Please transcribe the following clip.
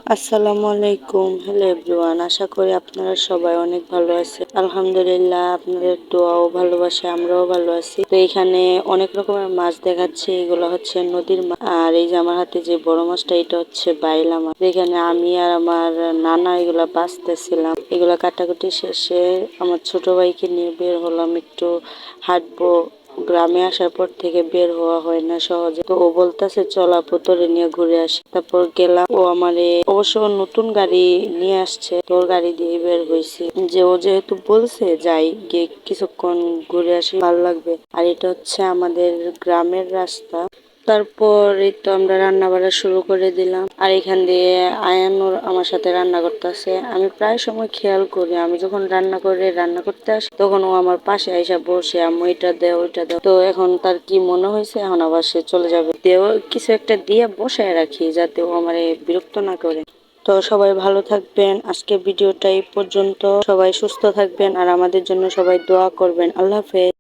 আসসালামু আলাইকুম। Hello everyone, আশা করি আপনারা সবাই অনেক ভালো আছেন। আলহামদুলিল্লাহ, আপনাদের দোয়া ও ভালোবাসা আমরাও ভালো আছি। তো এখানে অনেক রকমের মাছ দেখাচ্ছে, এগুলো হচ্ছে নদীর মাছ। আর এই যে আমার হাতে যে বড় মাছটা, এটা হচ্ছে বাইলা মাছ। এখানে আমি আর আমার নানা এগুলা বাছতেছিলাম। এগুলা কাটাকুটি শেষে আমার ছোট ভাইকে নিয়ে বের হলাম, একটু হাঁটবো। গ্রামে আসার পর থেকে বের হওয়া হয় না সহজে। তো ও বলতেছে চল আপু তোরে নিয়ে ঘুরে আসি। তারপর গেলাম। ও আমারে অবশ্য নতুন গাড়ি নিয়ে আসছে, তোর গাড়ি দিয়ে বের হয়েছি। যে ও যেহেতু বলছে যাই গিয়ে কিছুক্ষণ ঘুরে আসি, ভালো লাগবে। আর এটা হচ্ছে আমাদের গ্রামের রাস্তা। তারপর এই তো আমরা রান্না বাড়া শুরু করে দিলাম। আর এখান দিয়ে আয়ানুর আমার সাথে রান্না করতেছে। আমি প্রায় সময় খেয়াল করি, আমি যখন রান্না করতে আসি, তখন ও আমার পাশে আইসা বসে, আম্মু এটা দেও ওইটা দেও। তো এখন তার কি মনে হয়েছে, এখন আবার সে চলে যাবে। দেও কিছু একটা দিয়ে বসায় রাখি, যাতে ও আমার বিরক্ত না করে। তো সবাই ভালো থাকবেন। আজকে ভিডিওটা এই পর্যন্ত। সবাই সুস্থ থাকবেন আর আমাদের জন্য সবাই দোয়া করবেন। আল্লাহ হাফেজ।